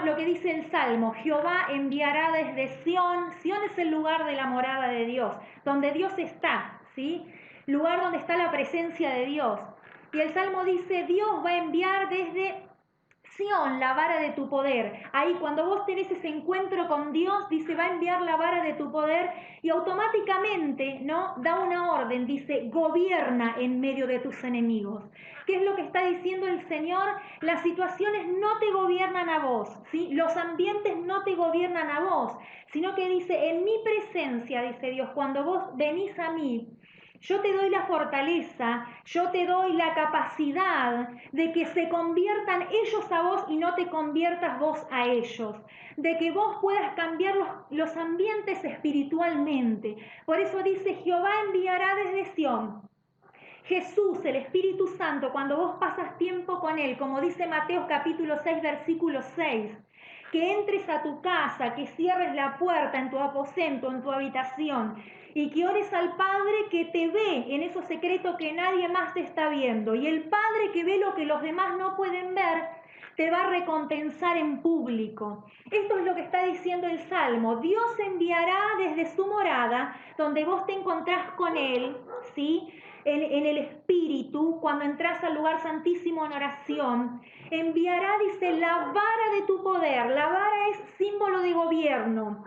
lo que dice el Salmo: Jehová enviará desde Sión. Sión es el lugar de la morada de Dios, donde Dios está, ¿sí? Lugar donde está la presencia de Dios. Y el Salmo dice: Dios va a enviar desde Sión la vara de tu poder. Ahí cuando vos tenés ese encuentro con Dios, dice, va a enviar la vara de tu poder, y automáticamente, ¿no?, da una orden, dice, gobierna en medio de tus enemigos. ¿Qué es lo que está diciendo el Señor? Las situaciones no te gobiernan a vos, ¿sí? Los ambientes no te gobiernan a vos, sino que dice, en mi presencia, dice Dios, cuando vos venís a mí, yo te doy la fortaleza, yo te doy la capacidad de que se conviertan ellos a vos y no te conviertas vos a ellos, de que vos puedas cambiar los ambientes espiritualmente. Por eso dice, Jehová enviará desde Sión. Jesús, el Espíritu Santo, cuando vos pasas tiempo con Él, como dice Mateo capítulo 6, versículo 6, que entres a tu casa, que cierres la puerta en tu aposento, en tu habitación, y que ores al Padre que te ve en eso secreto que nadie más te está viendo. Y el Padre que ve lo que los demás no pueden ver, te va a recompensar en público. Esto es lo que está diciendo el Salmo. Dios enviará desde su morada, donde vos te encontrás con Él, ¿sí?, en el Espíritu, cuando entras al lugar santísimo en oración, enviará, dice, la vara de tu poder. La vara es símbolo de gobierno,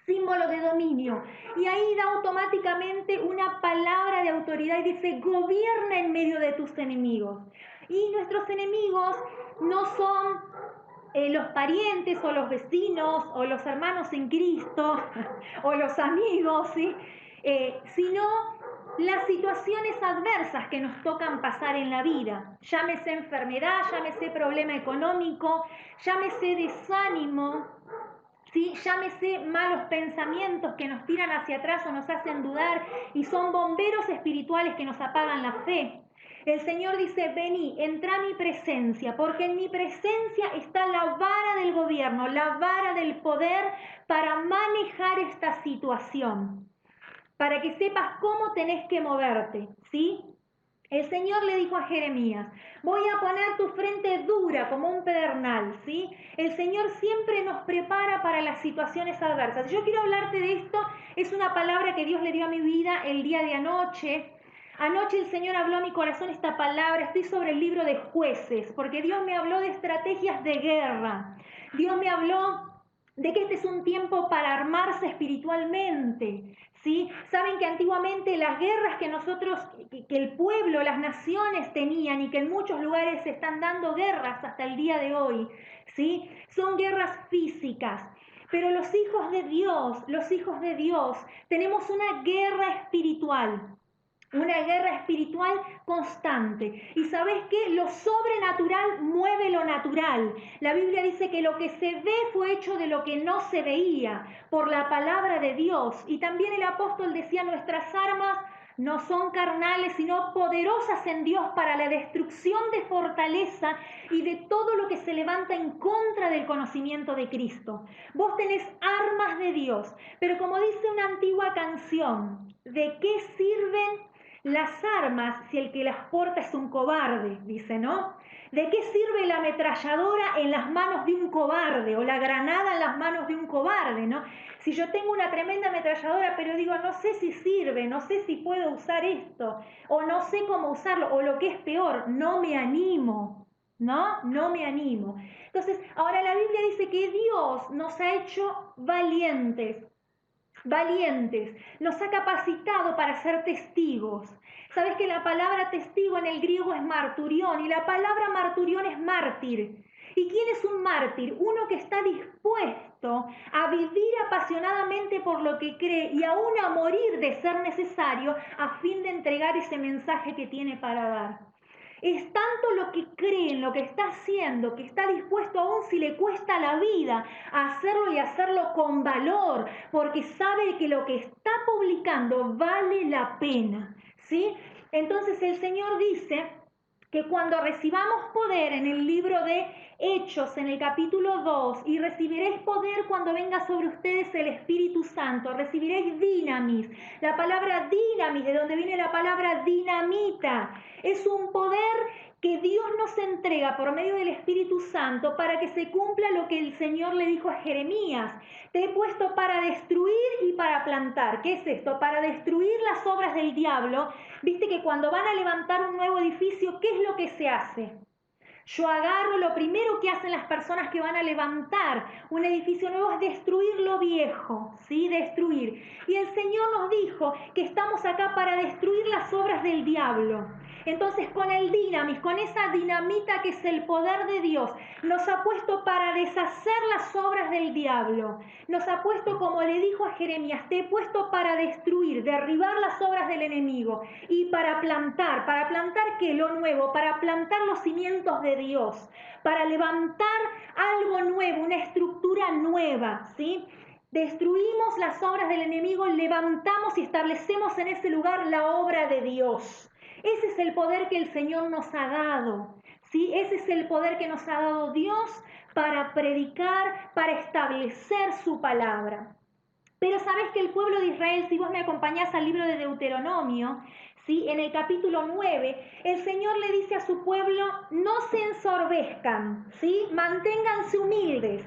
símbolo de dominio, y ahí da automáticamente una palabra de autoridad y dice, gobierna en medio de tus enemigos. Y nuestros enemigos no son los parientes o los vecinos o los hermanos en Cristo o los amigos, ¿sí?, sino las situaciones adversas que nos tocan pasar en la vida, llámese enfermedad, llámese problema económico, llámese desánimo, ¿sí?, llámese malos pensamientos que nos tiran hacia atrás o nos hacen dudar y son bomberos espirituales que nos apagan la fe. El Señor dice, vení, entra a mi presencia, porque en mi presencia está la vara del gobierno, la vara del poder para manejar esta situación, para que sepas cómo tenés que moverte, ¿sí? El Señor le dijo a Jeremías, voy a poner tu frente dura como un pedernal, ¿sí? El Señor siempre nos prepara para las situaciones adversas. Yo quiero hablarte de esto, es una palabra que Dios le dio a mi vida el día de anoche. Anoche el Señor habló a mi corazón esta palabra, estoy sobre el libro de Jueces, porque Dios me habló de estrategias de guerra. Dios me habló de que este es un tiempo para armarse espiritualmente, ¿sí? Saben que antiguamente las guerras que nosotros, que el pueblo, las naciones tenían y que en muchos lugares se están dando guerras hasta el día de hoy, ¿sí?, son guerras físicas. Pero los hijos de Dios, tenemos una guerra espiritual. Una guerra espiritual constante. Y ¿sabes qué? Lo sobrenatural mueve lo natural. La Biblia dice que lo que se ve fue hecho de lo que no se veía, por la palabra de Dios. Y también el apóstol decía, nuestras armas no son carnales, sino poderosas en Dios para la destrucción de fortaleza y de todo lo que se levanta en contra del conocimiento de Cristo. Vos tenés armas de Dios, pero como dice una antigua canción, ¿de qué sirven las armas si el que las porta es un cobarde? Dice, ¿no? ¿De qué sirve la ametralladora en las manos de un cobarde o la granada en las manos de un cobarde, ¿no? Si yo tengo una tremenda ametralladora, pero digo, no sé si sirve, no sé si puedo usar esto, o no sé cómo usarlo, o lo que es peor, no me animo, ¿no? No me animo. Entonces, ahora la Biblia dice que Dios nos ha hecho valientes, nos ha capacitado para ser testigos. Sabes que la palabra testigo en el griego es marturión, y la palabra marturión es mártir. ¿Y quién es un mártir? Uno que está dispuesto a vivir apasionadamente por lo que cree y aún a morir de ser necesario a fin de entregar ese mensaje que tiene para dar. Es tanto lo que cree en lo que está haciendo, que está dispuesto, aún si le cuesta la vida, a hacerlo y hacerlo con valor, porque sabe que lo que está publicando vale la pena, ¿sí? Entonces el Señor dice que cuando recibamos poder, en el libro de Hechos, en el capítulo 2, y recibiréis poder cuando venga sobre ustedes el Espíritu Santo, recibiréis dinamis. La palabra dinamis, de donde viene la palabra dinamita, es un poder que Dios nos entrega por medio del Espíritu Santo para que se cumpla lo que el Señor le dijo a Jeremías. Te he puesto para destruir y para plantar. ¿Qué es esto? Para destruir las obras del diablo. Viste que cuando van a levantar un nuevo edificio, ¿qué es lo que se hace? Yo agarro, lo primero que hacen las personas que van a levantar un edificio nuevo es destruir lo viejo, ¿sí? Destruir. Y el Señor nos dijo que estamos acá para destruir las obras del diablo. Entonces con el dinamis, con esa dinamita que es el poder de Dios, nos ha puesto para deshacer las obras del diablo. Nos ha puesto, como le dijo a Jeremías, te he puesto para destruir, derribar las obras del enemigo y para plantar ¿qué? Lo nuevo, para plantar los cimientos de Dios, para levantar algo nuevo, una estructura nueva, ¿sí? Destruimos las obras del enemigo, levantamos y establecemos en ese lugar la obra de Dios. Ese es el poder que el Señor nos ha dado, ¿sí? Ese es el poder que nos ha dado Dios para predicar, para establecer su palabra. Pero sabes que el pueblo de Israel, si vos me acompañás al libro de Deuteronomio, ¿sí? En el capítulo 9, el Señor le dice a su pueblo, no se ensorbezcan, ¿sí? Manténganse humildes,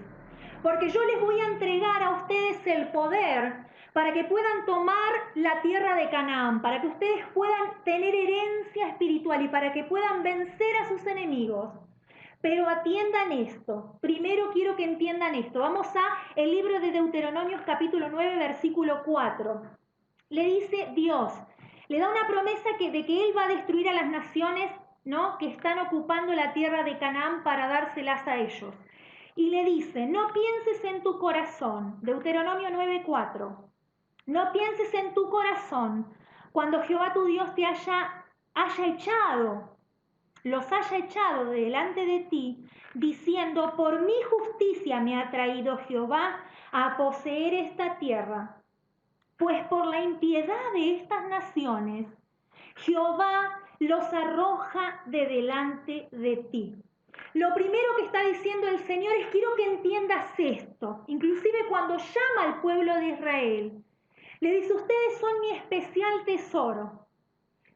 porque yo les voy a entregar a ustedes el poder para que puedan tomar la tierra de Canaán, para que ustedes puedan tener herencia espiritual y para que puedan vencer a sus enemigos. Pero atiendan esto. Primero quiero que entiendan esto. Vamos a el libro de Deuteronomios capítulo 9, versículo 4. Le dice Dios, le da una promesa de que Él va a destruir a las naciones, ¿no?, que están ocupando la tierra de Canaán para dárselas a ellos. Y le dice, no pienses en tu corazón, Deuteronomio 9, 4. No pienses en tu corazón cuando Jehová tu Dios te los haya echado de delante de ti, diciendo, por mi justicia me ha traído Jehová a poseer esta tierra. Pues por la impiedad de estas naciones, Jehová los arroja de delante de ti. Lo primero que está diciendo el Señor es, quiero que entiendas esto. Inclusive cuando llama al pueblo de Israel, le dice, ustedes son mi especial tesoro.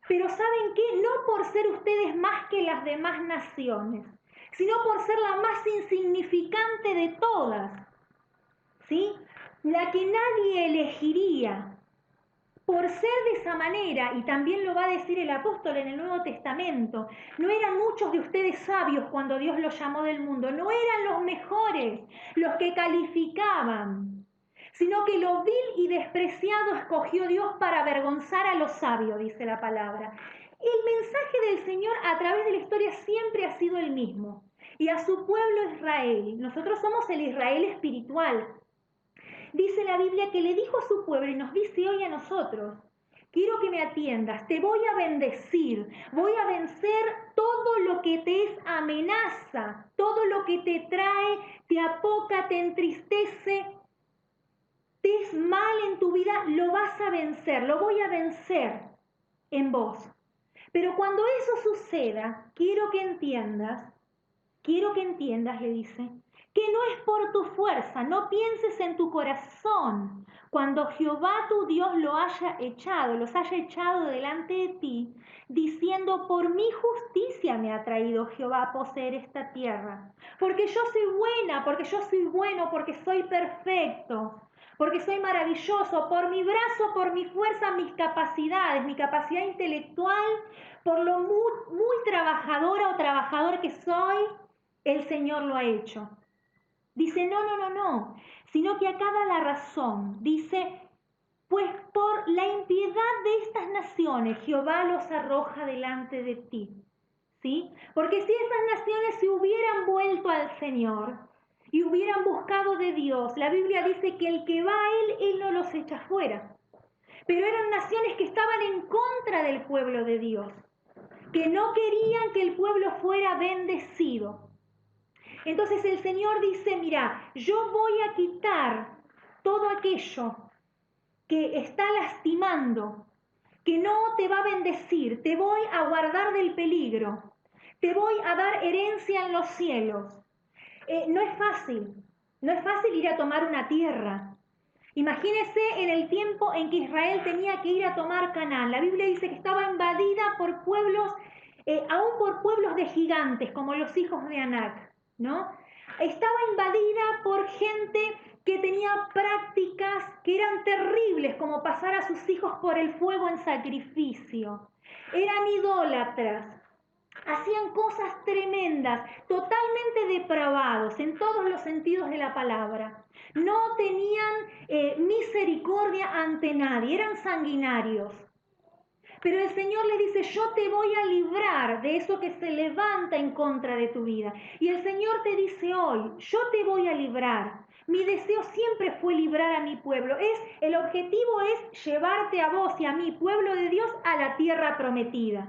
Pero ¿saben qué? No por ser ustedes más que las demás naciones, sino por ser la más insignificante de todas, ¿sí? La que nadie elegiría. Por ser de esa manera, y también lo va a decir el apóstol en el Nuevo Testamento, no eran muchos de ustedes sabios cuando Dios los llamó del mundo, no eran los mejores, los que calificaban, sino que lo vil y despreciado escogió Dios para avergonzar a los sabios, dice la palabra. El mensaje del Señor a través de la historia siempre ha sido el mismo. Y a su pueblo Israel, nosotros somos el Israel espiritual. Dice la Biblia que le dijo a su pueblo y nos dice hoy a nosotros, quiero que me atiendas, te voy a bendecir, voy a vencer todo lo que te es amenaza, todo lo que te trae, te apoca, te entristece, te es mal en tu vida, lo vas a vencer, lo voy a vencer en vos. Pero cuando eso suceda, quiero que entiendas, le dice, que no es por tu fuerza, no pienses en tu corazón. Cuando Jehová tu Dios los haya echado delante de ti, diciendo, por mi justicia me ha traído Jehová a poseer esta tierra. Porque yo soy buena, porque yo soy bueno, porque soy perfecto, porque soy maravilloso, por mi brazo, por mi fuerza, mis capacidades, mi capacidad intelectual, por lo muy trabajadora o trabajador que soy, el Señor lo ha hecho. Dice, no, sino que acá da la razón. Dice, pues por la impiedad de estas naciones Jehová los arroja delante de ti. ¿Sí? Porque si esas naciones se hubieran vuelto al Señor y hubieran buscado de Dios, la Biblia dice que el que va a Él no los echa fuera. Pero eran naciones que estaban en contra del pueblo de Dios, que no querían que el pueblo fuera bendecido. Entonces el Señor dice, mira, yo voy a quitar todo aquello que está lastimando, que no te va a bendecir, te voy a guardar del peligro, te voy a dar herencia en los cielos. No es fácil ir a tomar una tierra. Imagínese en el tiempo en que Israel tenía que ir a tomar Canaán. La Biblia dice que estaba invadida por pueblos aún por pueblos de gigantes como los hijos de Anac, ¿no? Estaba invadida por gente que tenía prácticas que eran terribles, como pasar a sus hijos por el fuego en sacrificio. Eran idólatras, hacían cosas tremendas, totalmente depravados en todos los sentidos de la palabra. No tenían misericordia ante nadie, eran sanguinarios. Pero el Señor le dice, yo te voy a librar de eso que se levanta en contra de tu vida. Y el Señor te dice hoy, yo te voy a librar. Mi deseo siempre fue librar a mi pueblo. El objetivo es llevarte a vos y a mi pueblo de Dios a la tierra prometida.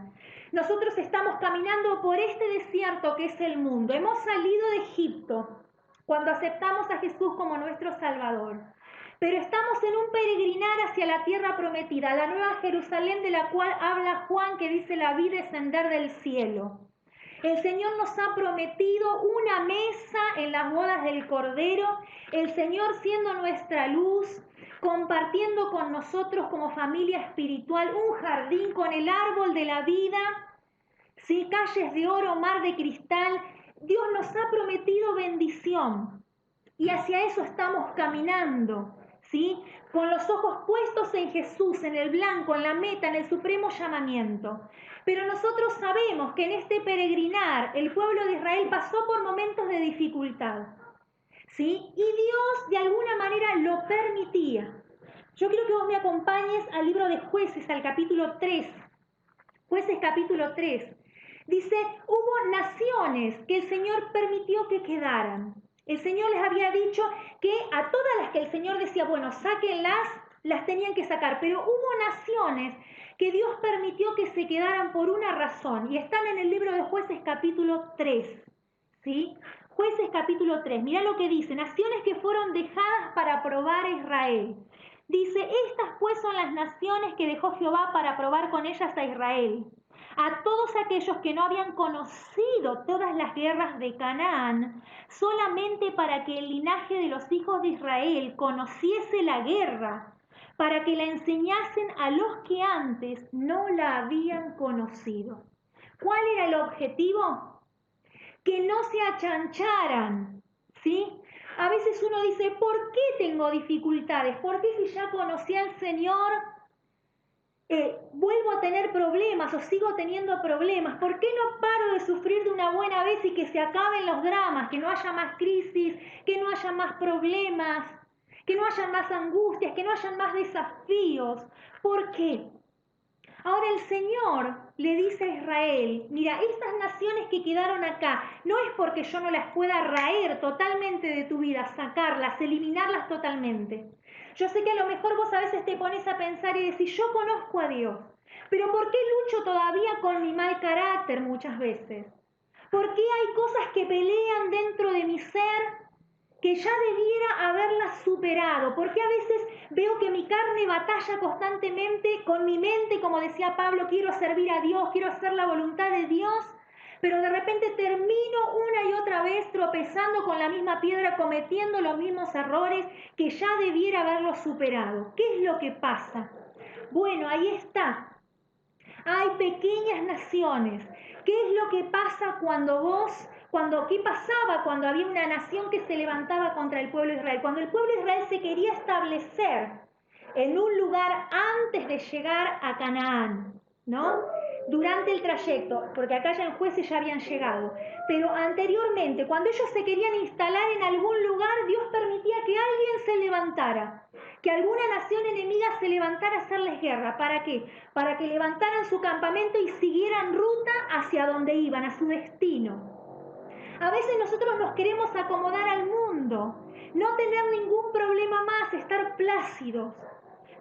Nosotros estamos caminando por este desierto que es el mundo. Hemos salido de Egipto cuando aceptamos a Jesús como nuestro Salvador. Pero estamos en un peregrinar hacia la tierra prometida, la nueva Jerusalén de la cual habla Juan, que dice la vi descender del cielo. El Señor nos ha prometido una mesa en las bodas del Cordero, el Señor siendo nuestra luz, compartiendo con nosotros como familia espiritual un jardín con el árbol de la vida, ¿sí? Calles de oro, mar de cristal. Dios nos ha prometido bendición y hacia eso estamos caminando, ¿sí? Con los ojos puestos en Jesús, en el blanco, en la meta, en el supremo llamamiento. Pero nosotros sabemos que en este peregrinar el pueblo de Israel pasó por momentos de dificultad, ¿sí? Y Dios de alguna manera lo permitía. Yo quiero que vos me acompañes al libro de Jueces, al capítulo 3. Jueces capítulo 3. Dice, hubo naciones que el Señor permitió que quedaran. El Señor les había dicho que a todas las que el Señor decía, bueno, sáquenlas, las tenían que sacar. Pero hubo naciones que Dios permitió que se quedaran por una razón. Y están en el libro de Jueces capítulo 3. ¿Sí? Jueces capítulo 3. Mirá lo que dice. Naciones que fueron dejadas para probar a Israel. Dice, estas pues son las naciones que dejó Jehová para probar con ellas a Israel. A todos aquellos que no habían conocido todas las guerras de Canaán, solamente para que el linaje de los hijos de Israel conociese la guerra, para que la enseñasen a los que antes no la habían conocido. ¿Cuál era el objetivo? Que no se achancharan, ¿sí? A veces uno dice, ¿por qué tengo dificultades? ¿Por qué si ya conocí al Señor vuelvo a tener problemas o sigo teniendo problemas? ¿Por qué no paro de sufrir de una buena vez y que se acaben los dramas, que no haya más crisis, que no haya más problemas, que no haya más angustias, que no haya más desafíos? ¿Por qué? Ahora el Señor le dice a Israel, mira, estas naciones que quedaron acá, no es porque yo no las pueda raer totalmente de tu vida, sacarlas, eliminarlas totalmente. Yo sé que a lo mejor vos a veces te pones a pensar y decís, yo conozco a Dios, pero ¿por qué lucho todavía con mi mal carácter muchas veces? ¿Por qué hay cosas que pelean dentro de mi ser que ya debiera haberlas superado? Porque a veces veo que mi carne batalla constantemente con mi mente, como decía Pablo, quiero servir a Dios, quiero hacer la voluntad de Dios, pero de repente termino una y otra vez tropezando con la misma piedra, cometiendo los mismos errores que ya debiera haberlos superado. ¿Qué es lo que pasa? Bueno, ahí está. Hay pequeñas naciones. ¿Qué es lo que pasa qué pasaba cuando había una nación que se levantaba contra el pueblo de Israel? Cuando el pueblo de Israel se quería establecer en un lugar antes de llegar a Canaán, ¿no? Durante el trayecto, porque acá ya en Jueces ya habían llegado, pero anteriormente, cuando ellos se querían instalar en algún lugar, Dios permitía que alguien se levantara, que alguna nación enemiga se levantara a hacerles guerra. ¿Para qué? Para que levantaran su campamento y siguieran ruta hacia donde iban, a su destino. A veces nosotros nos queremos acomodar al mundo, no tener ningún problema más, estar plácidos.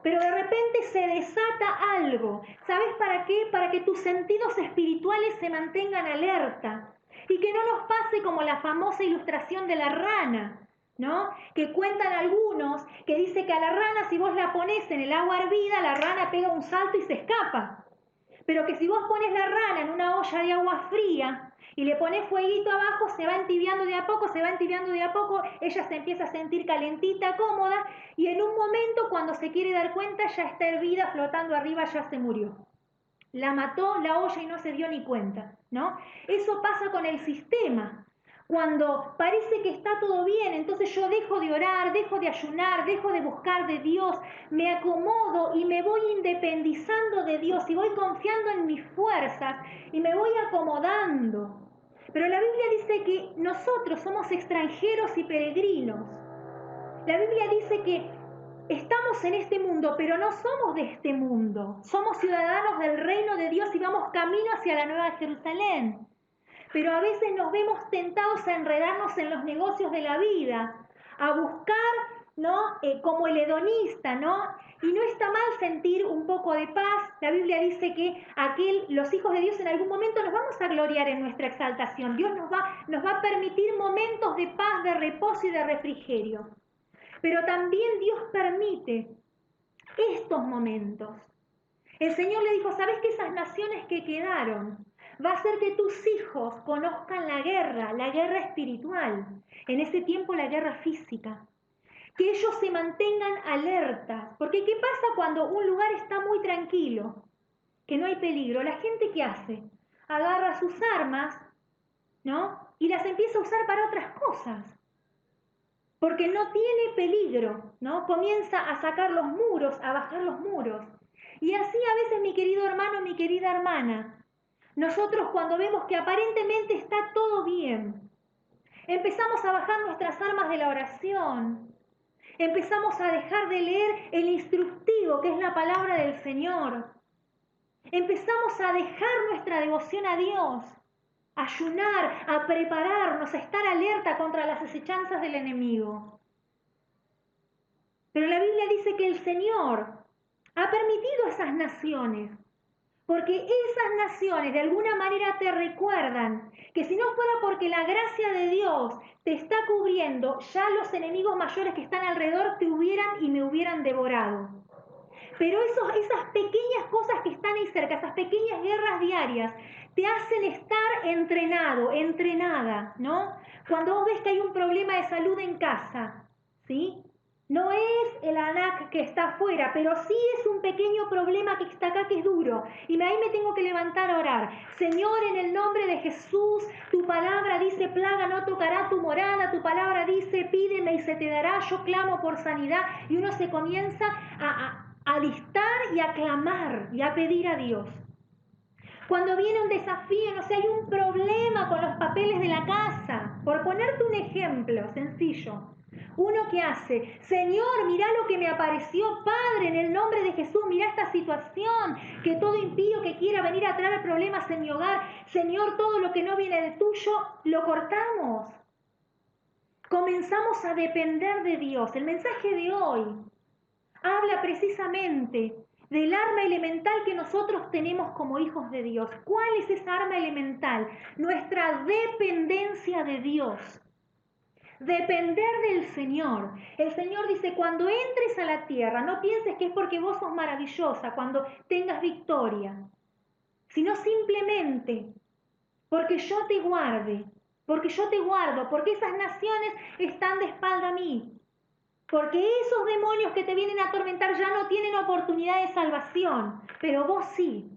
Pero de repente se desata algo. ¿Sabes para qué? Para que tus sentidos espirituales se mantengan alerta. Y que no nos pase como la famosa ilustración de la rana, ¿no? Que cuentan algunos, que dice que a la rana, si vos la ponés en el agua hervida, la rana pega un salto y se escapa. Pero que si vos pones la rana en una olla de agua fría y le pones fueguito abajo, se va entibiando de a poco, se va entibiando de a poco, ella se empieza a sentir calentita, cómoda, y en un momento, cuando se quiere dar cuenta, ya está hervida, flotando arriba, ya se murió. la mató la olla y no se dio ni cuenta, ¿no? Eso pasa con el sistema. Cuando parece que está todo bien, entonces yo dejo de orar, dejo de ayunar, dejo de buscar de Dios, me acomodo y me voy independizando de Dios y voy confiando en mis fuerzas y me voy acomodando. Pero la Biblia dice que nosotros somos extranjeros y peregrinos. La Biblia dice que estamos en este mundo, pero no somos de este mundo. Somos ciudadanos del reino de Dios y vamos camino hacia la Nueva Jerusalén. Pero a veces nos vemos tentados a enredarnos en los negocios de la vida, a buscar, ¿no? Como el hedonista, ¿no? Y no está mal sentir un poco de paz. La Biblia dice que los hijos de Dios en algún momento nos vamos a gloriar en nuestra exaltación. Dios nos va a permitir momentos de paz, de reposo y de refrigerio. Pero también Dios permite estos momentos. El Señor le dijo, ¿sabes que esas naciones que quedaron va a hacer que tus hijos conozcan la guerra espiritual, en ese tiempo la guerra física? Que ellos se mantengan alertas, porque ¿qué pasa cuando un lugar está muy tranquilo, que no hay peligro? La gente, ¿qué hace? Agarra sus armas, ¿no? Y las empieza a usar para otras cosas, porque no tiene peligro, ¿no? Comienza a sacar los muros, a bajar los muros. Y así a veces, mi querido hermano, mi querida hermana, nosotros cuando vemos que aparentemente está todo bien, empezamos a bajar nuestras armas de la oración, empezamos a dejar de leer el instructivo que es la palabra del Señor, empezamos a dejar nuestra devoción a Dios, a ayunar, a prepararnos, a estar alerta contra las acechanzas del enemigo. Pero la Biblia dice que el Señor ha permitido esas naciones, porque esas naciones de alguna manera te recuerdan que si no fuera porque la gracia de Dios te está cubriendo, ya los enemigos mayores que están alrededor te hubieran y me hubieran devorado. Pero esas pequeñas cosas que están ahí cerca, esas pequeñas guerras diarias, te hacen estar entrenado, entrenada, ¿no? Cuando vos ves que hay un problema de salud en casa, ¿sí? No es el ANAC que está afuera, pero sí es un pequeño problema que está acá que es duro. Y ahí me tengo que levantar a orar. Señor, en el nombre de Jesús, tu palabra dice, plaga no tocará tu morada. Tu palabra dice, pídeme y se te dará. Yo clamo por sanidad. Y uno se comienza a alistar y a clamar y a pedir a Dios. Cuando viene un desafío, no sé, hay un problema con los papeles de la casa. Por ponerte un ejemplo sencillo. Uno que hace, Señor, mirá lo que me apareció, Padre, en el nombre de Jesús, mirá esta situación, que todo impío que quiera venir a traer problemas en mi hogar, Señor, todo lo que no viene de tuyo, lo cortamos. Comenzamos a depender de Dios. El mensaje de hoy habla precisamente del arma elemental que nosotros tenemos como hijos de Dios. ¿Cuál es esa arma elemental? Nuestra dependencia de Dios. Depender del Señor. El Señor dice, cuando entres a la tierra, no pienses que es porque vos sos maravillosa, cuando tengas victoria, sino simplemente porque yo te guarde, porque yo te guardo, porque esas naciones están de espalda a mí, porque esos demonios que te vienen a atormentar ya no tienen oportunidad de salvación, pero vos sí.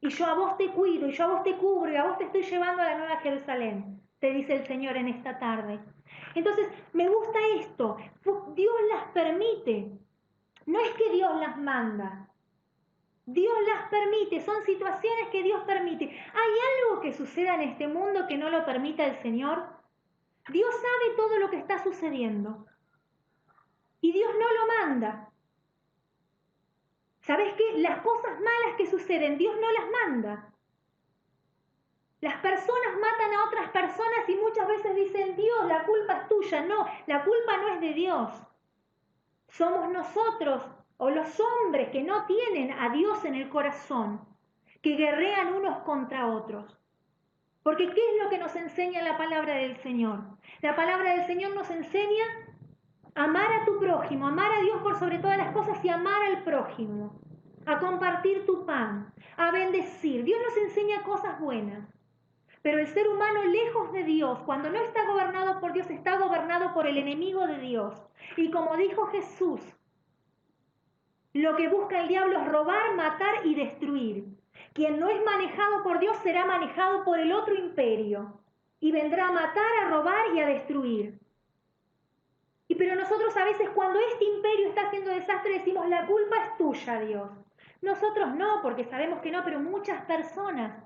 Y yo a vos te cuido, y yo a vos te cubro, y a vos te estoy llevando a la Nueva Jerusalén, te dice el Señor en esta tarde. Entonces, me gusta esto. Dios las permite. No es que Dios las manda. Dios las permite. Son situaciones que Dios permite. ¿Hay algo que suceda en este mundo que no lo permita el Señor? Dios sabe todo lo que está sucediendo. Y Dios no lo manda. ¿Sabes qué? Las cosas malas que suceden, Dios no las manda. Las personas matan a otras personas y muchas veces dicen, Dios, la culpa es tuya. No, la culpa no es de Dios. Somos nosotros o los hombres que no tienen a Dios en el corazón, que guerrean unos contra otros. Porque ¿qué es lo que nos enseña la palabra del Señor? La palabra del Señor nos enseña a amar a tu prójimo, amar a Dios por sobre todas las cosas y amar al prójimo, a compartir tu pan, a bendecir. Dios nos enseña cosas buenas. Pero el ser humano lejos de Dios, cuando no está gobernado por Dios, está gobernado por el enemigo de Dios. Y como dijo Jesús, lo que busca el diablo es robar, matar y destruir. Quien no es manejado por Dios será manejado por el otro imperio y vendrá a matar, a robar y a destruir. Pero nosotros a veces cuando este imperio está haciendo desastre decimos, la culpa es tuya, Dios. Nosotros no, porque sabemos que no, pero muchas personas,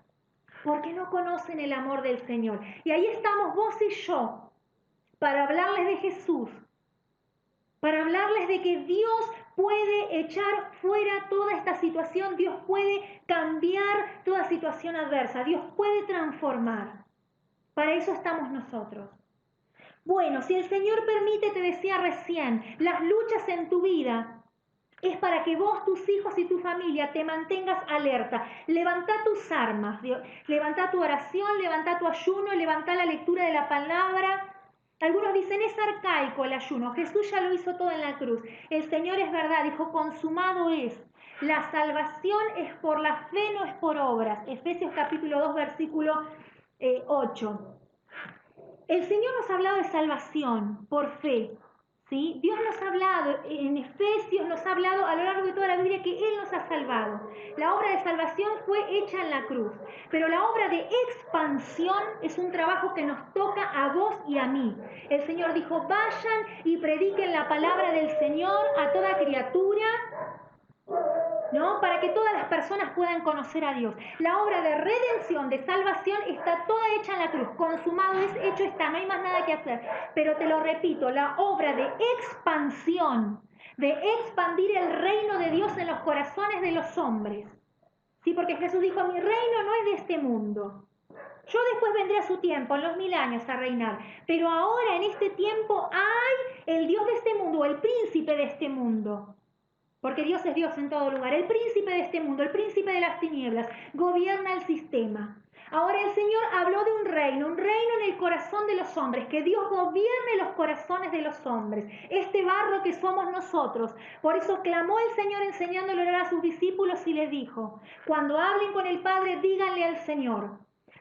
porque no conocen el amor del Señor. Y ahí estamos vos y yo, para hablarles de Jesús, para hablarles de que Dios puede echar fuera toda esta situación, Dios puede cambiar toda situación adversa, Dios puede transformar. Para eso estamos nosotros. Bueno, si el Señor permite, te decía recién, las luchas en tu vida es para que vos, tus hijos y tu familia te mantengas alerta. Levantá tus armas, levantá tu oración, levantá tu ayuno, levantá la lectura de la palabra. Algunos dicen, es arcaico el ayuno, Jesús ya lo hizo todo en la cruz. El Señor es verdad, dijo, consumado es. La salvación es por la fe, no es por obras. Efesios capítulo 2, versículo 8. El Señor nos ha hablado de salvación por fe, ¿sí? Dios nos ha hablado, en Efesios nos ha hablado a lo largo de toda la Biblia que Él nos ha salvado. La obra de salvación fue hecha en la cruz, pero la obra de expansión es un trabajo que nos toca a vos y a mí. El Señor dijo, vayan y prediquen la palabra del Señor a toda criatura, ¿no? Para que todas las personas puedan conocer a Dios. La obra de redención, de salvación, está toda hecha en la cruz. Consumado es, hecho está, no hay más nada que hacer. Pero te lo repito, la obra de expansión, de expandir el reino de Dios en los corazones de los hombres. Sí, porque Jesús dijo, mi reino no es de este mundo. Yo después vendré a su tiempo, en los 1000 años, a reinar. Pero ahora, en este tiempo, hay el Dios de este mundo, el príncipe de este mundo. Porque Dios es Dios en todo lugar. El príncipe de este mundo, el príncipe de las tinieblas, gobierna el sistema. Ahora el Señor habló de un reino en el corazón de los hombres, que Dios gobierne los corazones de los hombres, este barro que somos nosotros. Por eso clamó el Señor enseñándole a orar a sus discípulos y les dijo, cuando hablen con el Padre, díganle al Señor,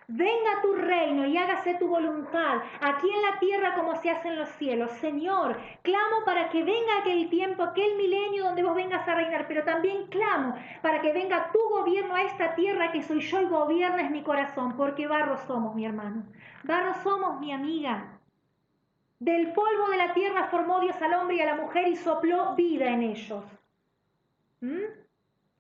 venga tu reino y hágase tu voluntad, aquí en la tierra como se hace en los cielos. Señor, clamo para que venga aquel tiempo, aquel milenio donde vos vengas a reinar, pero también clamo para que venga tu gobierno a esta tierra que soy yo y gobiernes mi corazón, porque barro somos, mi hermano. Barro somos, mi amiga. Del polvo de la tierra formó Dios al hombre y a la mujer y sopló vida en ellos.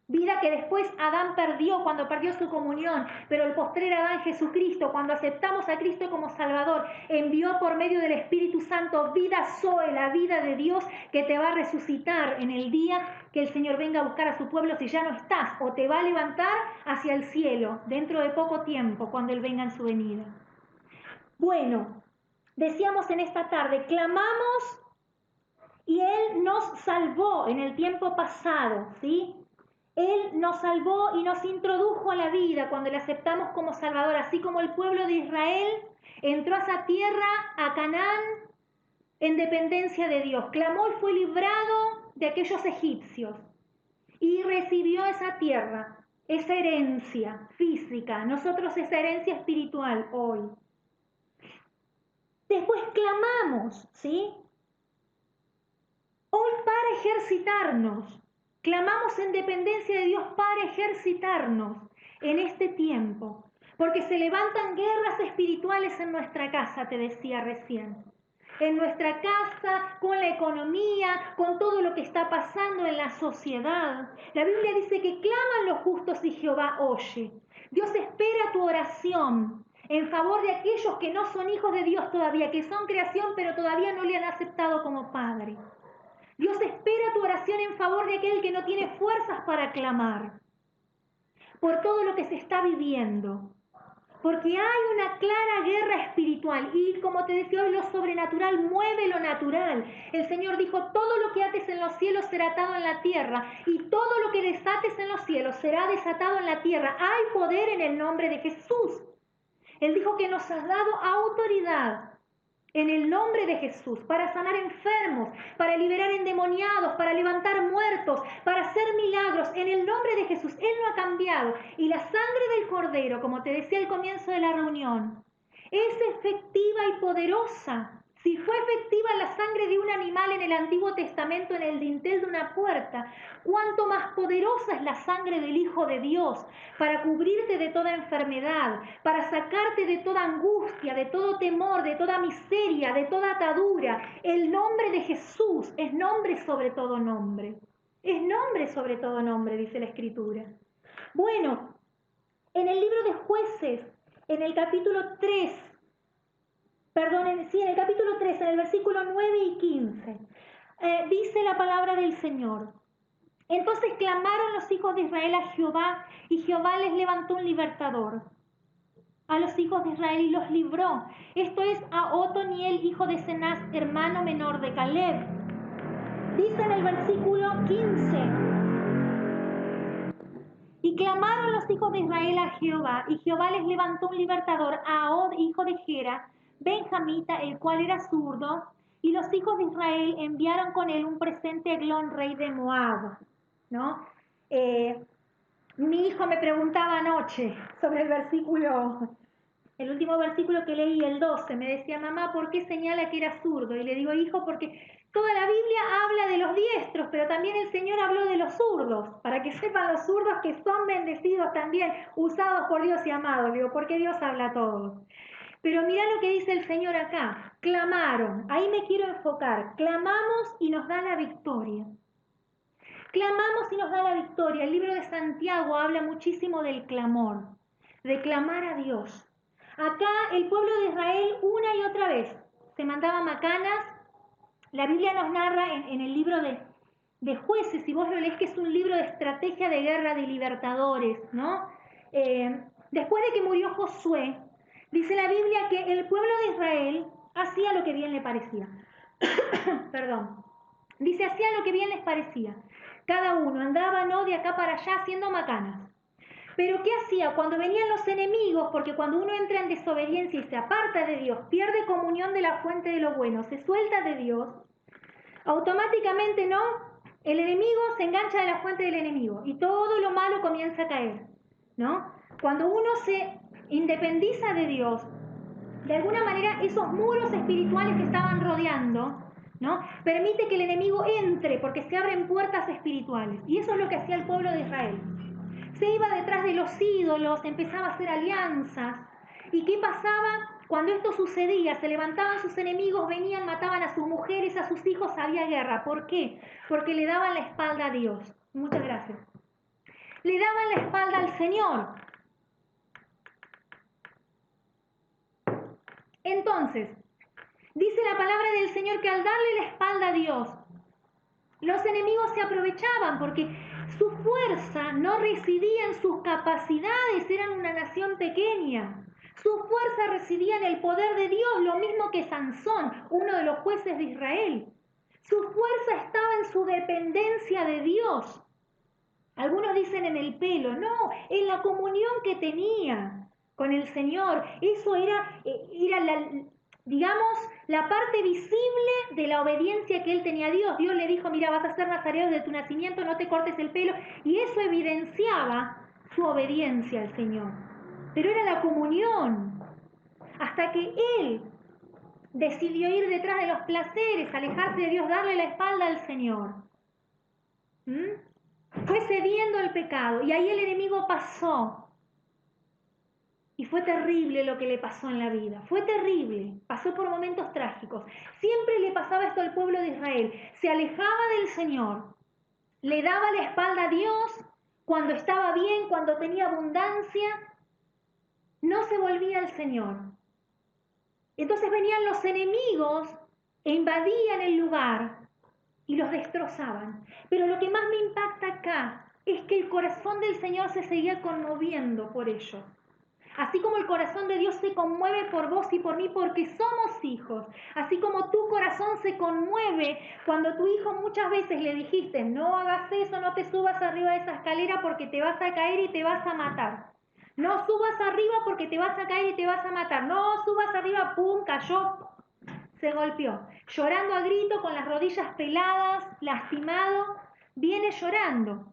Vida que después Adán perdió cuando perdió su comunión, pero el postrer Adán, Jesucristo, cuando aceptamos a Cristo como Salvador, envió por medio del Espíritu Santo vida Zoe, la vida de Dios que te va a resucitar en el día que el Señor venga a buscar a su pueblo si ya no estás, o te va a levantar hacia el cielo dentro de poco tiempo cuando Él venga en su venida. Bueno, decíamos en esta tarde, clamamos y Él nos salvó en el tiempo pasado, ¿sí? Él nos salvó y nos introdujo a la vida cuando le aceptamos como Salvador, así como el pueblo de Israel entró a esa tierra, a Canaán, en dependencia de Dios. Clamó y fue librado de aquellos egipcios y recibió esa tierra, esa herencia física, nosotros esa herencia espiritual hoy. Después clamamos, ¿sí? Hoy para ejercitarnos. Clamamos en dependencia de Dios para ejercitarnos en este tiempo, porque se levantan guerras espirituales en nuestra casa, te decía recién. En nuestra casa, con la economía, con todo lo que está pasando en la sociedad. La Biblia dice que claman los justos y Jehová oye. Dios espera tu oración en favor de aquellos que no son hijos de Dios todavía, que son creación pero todavía no le han aceptado como Padre. Dios espera tu oración en favor de aquel que no tiene fuerzas para clamar por todo lo que se está viviendo. Porque hay una clara guerra espiritual y como te decía hoy, lo sobrenatural mueve lo natural. El Señor dijo, todo lo que ates en los cielos será atado en la tierra y todo lo que desates en los cielos será desatado en la tierra. Hay poder en el nombre de Jesús. Él dijo que nos has dado autoridad en el nombre de Jesús, para sanar enfermos, para liberar endemoniados, para levantar muertos, para hacer milagros, en el nombre de Jesús. Él no ha cambiado. Y la sangre del Cordero, como te decía al comienzo de la reunión, es efectiva y poderosa, Si fue efectiva la sangre de un animal en el Antiguo Testamento en el dintel de una puerta, cuánto más poderosa es la sangre del Hijo de Dios para cubrirte de toda enfermedad, para sacarte de toda angustia, de todo temor, de toda miseria, de toda atadura. El nombre de Jesús es nombre sobre todo nombre. Es nombre sobre todo nombre, dice la Escritura. Bueno, en el libro de Jueces, en el capítulo 3, en el capítulo 3, en el versículo 9 y 15, dice la palabra del Señor. Entonces clamaron los hijos de Israel a Jehová, y Jehová les levantó un libertador a los hijos de Israel y los libró. Esto es a Otoniel, hijo de Cenaz, hermano menor de Caleb. Dice en el versículo 15: y clamaron los hijos de Israel a Jehová, y Jehová les levantó un libertador, a Ahod, hijo de Gera, benjamita, el cual era zurdo, y los hijos de Israel enviaron con él un presente a Eglón, rey de Moab, ¿no? Mi hijo me preguntaba anoche sobre el último versículo que leí, el 12, me decía: mamá, ¿por qué señala que era zurdo? Y le digo: hijo, porque toda la Biblia habla de los diestros, pero también el Señor habló de los zurdos, para que sepan los zurdos que son bendecidos también, usados por Dios y amados. Digo, porque Dios habla a todos. Pero mirá lo que dice el Señor acá: clamaron, ahí me quiero enfocar, clamamos y nos da la victoria. Clamamos y nos da la victoria. El libro de Santiago habla muchísimo del clamor, de clamar a Dios. Acá el pueblo de Israel una y otra vez se mandaba macanas. La Biblia nos narra en el libro de Jueces, si vos lo lees, que es un libro de estrategia de guerra de libertadores, ¿no? Después de que murió Josué, dice la Biblia que el pueblo de Israel hacía lo que bien le parecía. Perdón. Dice, hacía lo que bien les parecía. Cada uno andaba, ¿no?, de acá para allá haciendo macanas. Pero ¿qué hacía cuando venían los enemigos? Porque cuando uno entra en desobediencia y se aparta de Dios, pierde comunión de la fuente de lo bueno, se suelta de Dios, automáticamente, ¿no?, el enemigo se engancha de la fuente del enemigo y todo lo malo comienza a caer, ¿no? Cuando uno se independiza de Dios, de alguna manera esos muros espirituales que estaban rodeando, ¿no?, permite que el enemigo entre, porque se abren puertas espirituales. Y eso es lo que hacía el pueblo de Israel. Se iba detrás de los ídolos, empezaba a hacer alianzas. ¿Y qué pasaba? Cuando esto sucedía, se levantaban sus enemigos, venían, mataban a sus mujeres, a sus hijos, había guerra. ¿Por qué? Porque le daban la espalda a Dios. Muchas gracias. Le daban la espalda al Señor. Entonces, dice la palabra del Señor que al darle la espalda a Dios, los enemigos se aprovechaban porque su fuerza no residía en sus capacidades, eran una nación pequeña. Su fuerza residía en el poder de Dios, lo mismo que Sansón, uno de los jueces de Israel. Su fuerza estaba en su dependencia de Dios. Algunos dicen en el pelo, no, en la comunión que tenía con el Señor. Eso era digamos, la parte visible de la obediencia que él tenía a Dios. Dios le dijo, mira, vas a ser nazareo desde tu nacimiento, no te cortes el pelo. Y eso evidenciaba su obediencia al Señor. Pero era la comunión. Hasta que él decidió ir detrás de los placeres, alejarse de Dios, darle la espalda al Señor. Fue cediendo al pecado y ahí el enemigo pasó. Y fue terrible lo que le pasó en la vida, fue terrible, pasó por momentos trágicos. Siempre le pasaba esto al pueblo de Israel, se alejaba del Señor, le daba la espalda a Dios cuando estaba bien, cuando tenía abundancia, no se volvía al Señor. Entonces venían los enemigos e invadían el lugar y los destrozaban. Pero lo que más me impacta acá es que el corazón del Señor se seguía conmoviendo por ellos. Así como el corazón de Dios se conmueve por vos y por mí porque somos hijos, así como tu corazón se conmueve cuando a tu hijo muchas veces le dijiste, no hagas eso, no te subas arriba de esa escalera porque te vas a caer y te vas a matar. No subas arriba porque te vas a caer y te vas a matar. No subas arriba, pum, cayó, se golpeó. Llorando a grito, con las rodillas peladas, lastimado, viene llorando.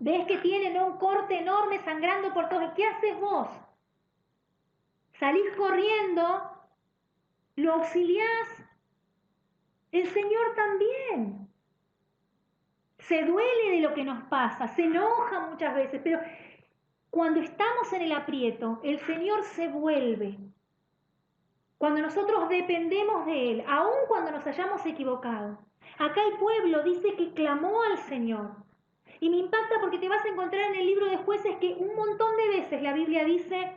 Ves que tiene un corte enorme sangrando por todo. ¿Qué haces vos? Salís corriendo, lo auxiliás, El Señor también se duele de lo que nos pasa, se enoja muchas veces, pero cuando estamos en el aprieto, el Señor se vuelve. Cuando nosotros dependemos de Él, aun cuando nos hayamos equivocado. Acá el pueblo dice que clamó al Señor. Y me impacta porque te vas a encontrar en el libro de Jueces que un montón de veces la Biblia dice: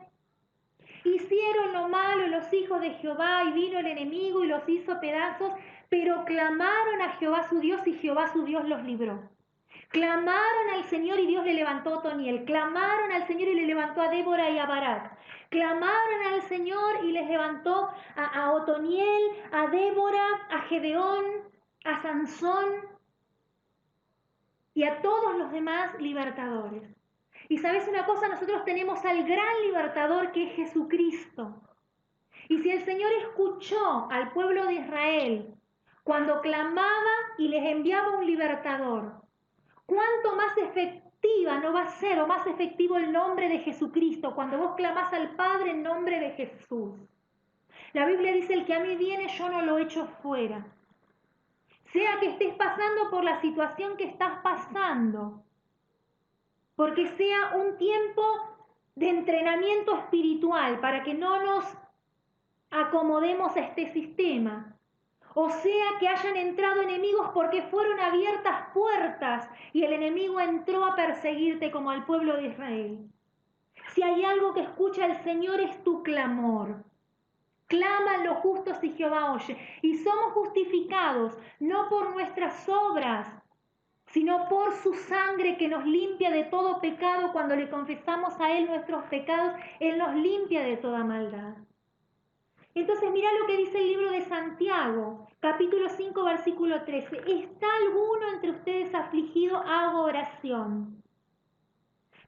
hicieron lo malo los hijos de Jehová y vino el enemigo y los hizo pedazos, pero clamaron a Jehová su Dios y Jehová su Dios los libró. Clamaron al Señor y Dios le levantó a Otoniel. Clamaron al Señor y le levantó a Débora y a Barak. Clamaron al Señor y les levantó a Otoniel, a Débora, a Gedeón, a Sansón y a todos los demás libertadores. Y sabes una cosa, nosotros tenemos al gran libertador que es Jesucristo. Y si el Señor escuchó al pueblo de Israel cuando clamaba y les enviaba un libertador, ¿cuánto más efectiva no va a ser o más efectivo el nombre de Jesucristo cuando vos clamás al Padre en nombre de Jesús? La Biblia dice: el que a mí viene yo no lo echo fuera. Sea que estés pasando por la situación que estás pasando, porque sea un tiempo de entrenamiento espiritual para que no nos acomodemos a este sistema. O sea que hayan entrado enemigos porque fueron abiertas puertas y el enemigo entró a perseguirte como al pueblo de Israel. Si hay algo que escucha el Señor es tu clamor. Claman los justos y Jehová oye. Y somos justificados no por nuestras obras, sino por su sangre que nos limpia de todo pecado. Cuando le confesamos a Él nuestros pecados, Él nos limpia de toda maldad. Entonces mira lo que dice el libro de Santiago, capítulo 5, versículo 13. ¿Está alguno entre ustedes afligido? Hago oración.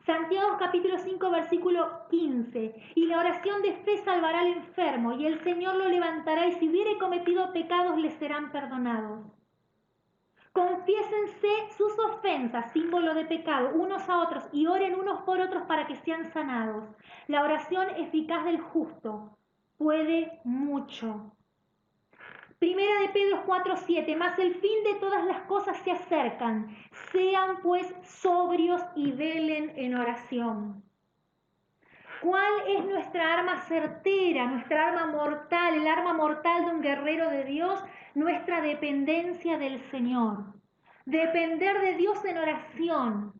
Santiago capítulo 5, versículo 15. Y la oración de fe salvará al enfermo, y el Señor lo levantará, y si hubiere cometido pecados, le serán perdonados. Confiésense sus ofensas, símbolo de pecado, unos a otros, y oren unos por otros para que sean sanados. La oración eficaz del justo puede mucho. Primera de Pedro 4:7, mas el fin de todas las cosas se acercan. Sean pues sobrios y velen en oración. ¿Cuál es nuestra arma certera, nuestra arma mortal, el arma mortal de un guerrero de Dios? Nuestra dependencia del Señor. Depender de Dios en oración.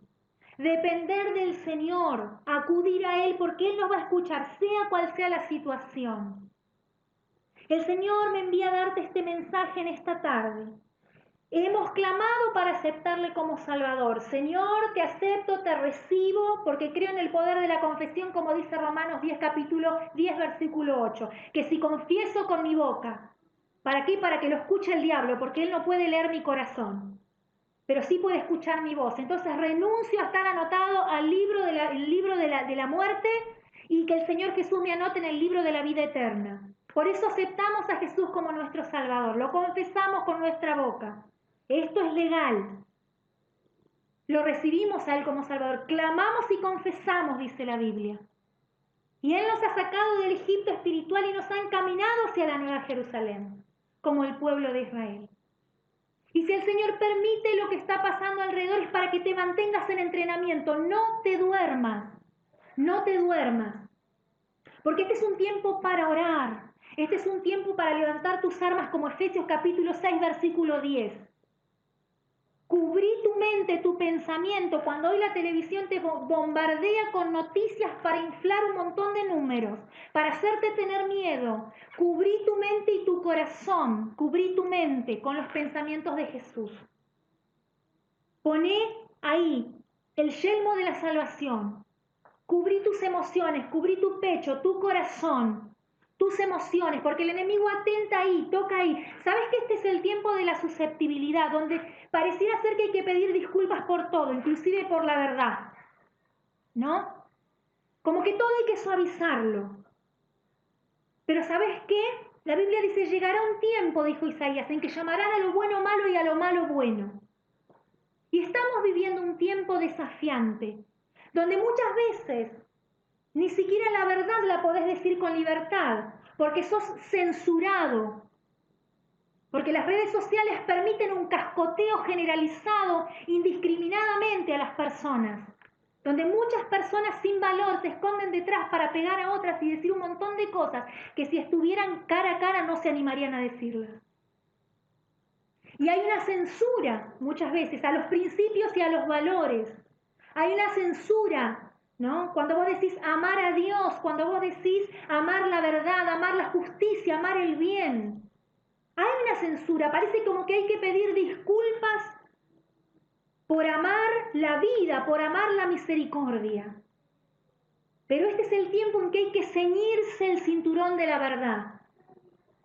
Depender del Señor. Acudir a Él porque Él nos va a escuchar, sea cual sea la situación. El Señor me envía a darte este mensaje en esta tarde. Hemos clamado para aceptarle como Salvador. Señor, te acepto, te recibo, porque creo en el poder de la confesión, como dice Romanos 10, capítulo 10, versículo 8. Que si confieso con mi boca, ¿para qué? Para que lo escuche el diablo, porque él no puede leer mi corazón, pero sí puede escuchar mi voz. Entonces renuncio a estar anotado al libro de la muerte y que el Señor Jesús me anote en el libro de la vida eterna. Por eso aceptamos a Jesús como nuestro Salvador, lo confesamos con nuestra boca. Esto es legal. Lo recibimos a Él como Salvador. Clamamos y confesamos, dice la Biblia. Y Él nos ha sacado del Egipto espiritual y nos ha encaminado hacia la Nueva Jerusalén, como el pueblo de Israel. Y si el Señor permite lo que está pasando alrededor es para que te mantengas en entrenamiento. No te duermas. No te duermas. Porque este es un tiempo para orar. Este es un tiempo para levantar tus armas, como Efesios capítulo 6, versículo 10. Cubrí tu mente, tu pensamiento. Cuando hoy la televisión te bombardea con noticias para inflar un montón de números, para hacerte tener miedo, cubrí tu mente y tu corazón. Cubrí tu mente con los pensamientos de Jesús. Poné ahí el yelmo de la salvación. Cubrí tus emociones, cubrí tu pecho, tu corazón, tus emociones, porque el enemigo atenta ahí, toca ahí. ¿Sabes que este es el tiempo de la susceptibilidad, donde pareciera ser que hay que pedir disculpas por todo, inclusive por la verdad? ¿No? Como que todo hay que suavizarlo. Pero ¿sabes qué? La Biblia dice: llegará un tiempo, dijo Isaías, en que llamarán a lo bueno malo y a lo malo bueno. Y estamos viviendo un tiempo desafiante, donde muchas veces ni siquiera la verdad la podés decir con libertad, porque sos censurado. Porque las redes sociales permiten un cascoteo generalizado indiscriminadamente a las personas, donde muchas personas sin valor se esconden detrás para pegar a otras y decir un montón de cosas que si estuvieran cara a cara no se animarían a decirlas. Y hay una censura muchas veces a los principios y a los valores. Hay una censura, ¿no? Cuando vos decís amar a Dios, cuando vos decís amar la verdad, amar la justicia, amar el bien. Hay una censura, parece como que hay que pedir disculpas por amar la vida, por amar la misericordia. Pero este es el tiempo en que hay que ceñirse el cinturón de la verdad.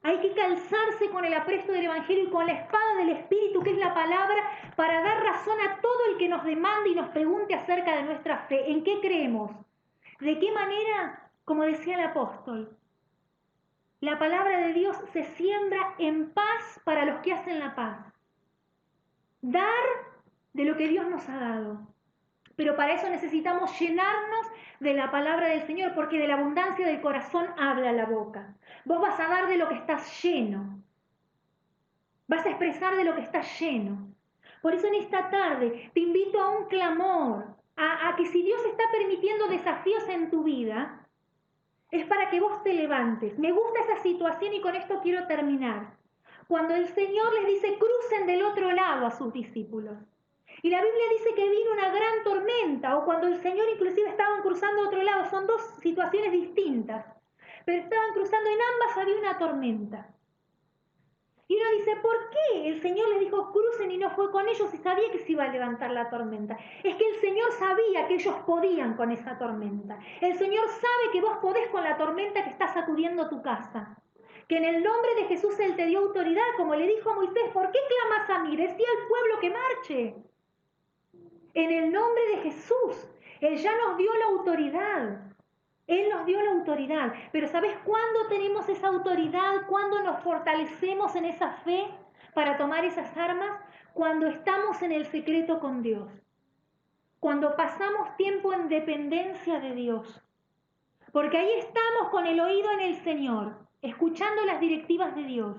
Hay que calzarse con el apresto del Evangelio y con la espada del Espíritu, que es la palabra, para dar razón a todo el que nos demande y nos pregunte acerca de nuestra fe. ¿En qué creemos? ¿De qué manera? Como decía el apóstol, la palabra de Dios se siembra en paz para los que hacen la paz. Dar de lo que Dios nos ha dado. Pero para eso necesitamos llenarnos de la palabra del Señor, porque de la abundancia del corazón habla la boca. Vos vas a dar de lo que estás lleno. Vas a expresar de lo que estás lleno. Por eso en esta tarde te invito a un clamor, a que si Dios está permitiendo desafíos en tu vida, es para que vos te levantes. Me gusta esa situación y con esto quiero terminar. Cuando el Señor les dice, crucen del otro lado a sus discípulos. Y la Biblia dice que vino una gran tormenta, o cuando el Señor inclusive estaban cruzando a otro lado. Son dos situaciones distintas. Pero estaban cruzando, en ambas había una tormenta. Y uno dice, ¿por qué el Señor les dijo crucen y no fue con ellos y sabía que se iba a levantar la tormenta? Es que el Señor sabía que ellos podían con esa tormenta. El Señor sabe que vos podés con la tormenta que está sacudiendo tu casa. Que en el nombre de Jesús Él te dio autoridad, como le dijo a Moisés, ¿por qué clamas a mí? Decía al pueblo que marche. En el nombre de Jesús, Él ya nos dio la autoridad. Él nos dio la autoridad, pero ¿sabes cuándo tenemos esa autoridad? ¿Cuándo nos fortalecemos en esa fe para tomar esas armas? Cuando estamos en el secreto con Dios. Cuando pasamos tiempo en dependencia de Dios. Porque ahí estamos con el oído en el Señor, escuchando las directivas de Dios.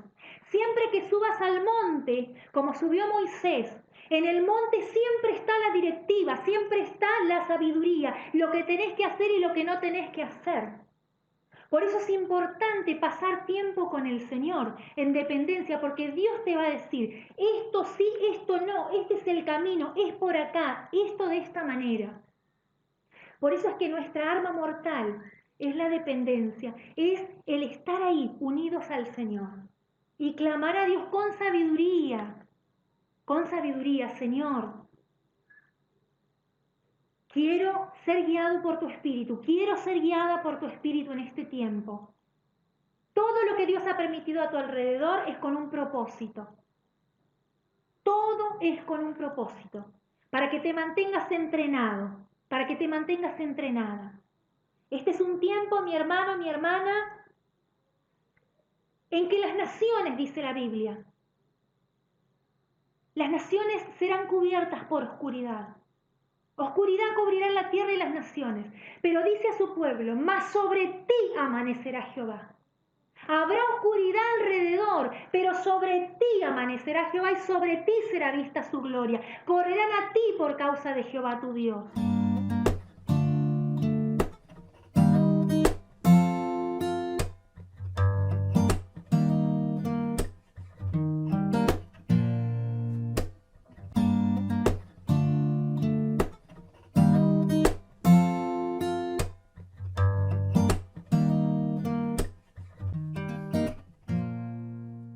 Siempre que subas al monte, como subió Moisés, en el monte siempre está la directiva, siempre está la sabiduría, lo que tenés que hacer y lo que no tenés que hacer. Por eso es importante pasar tiempo con el Señor en dependencia, porque Dios te va a decir, esto sí, esto no, este es el camino, es por acá, esto de esta manera. Por eso es que nuestra arma mortal es la dependencia, es el estar ahí unidos al Señor y clamar a Dios con sabiduría, Señor. Quiero ser guiado por tu Espíritu, quiero ser guiada por tu Espíritu en este tiempo. Todo lo que Dios ha permitido a tu alrededor es con un propósito. Todo es con un propósito, para que te mantengas entrenado, para que te mantengas entrenada. Este es un tiempo, mi hermano, mi hermana, en que las naciones, dice la Biblia, las naciones serán cubiertas por oscuridad. Oscuridad cubrirá la tierra y las naciones. Pero dice a su pueblo, mas sobre ti amanecerá Jehová. Habrá oscuridad alrededor, pero sobre ti amanecerá Jehová y sobre ti será vista su gloria. Correrán a ti por causa de Jehová tu Dios.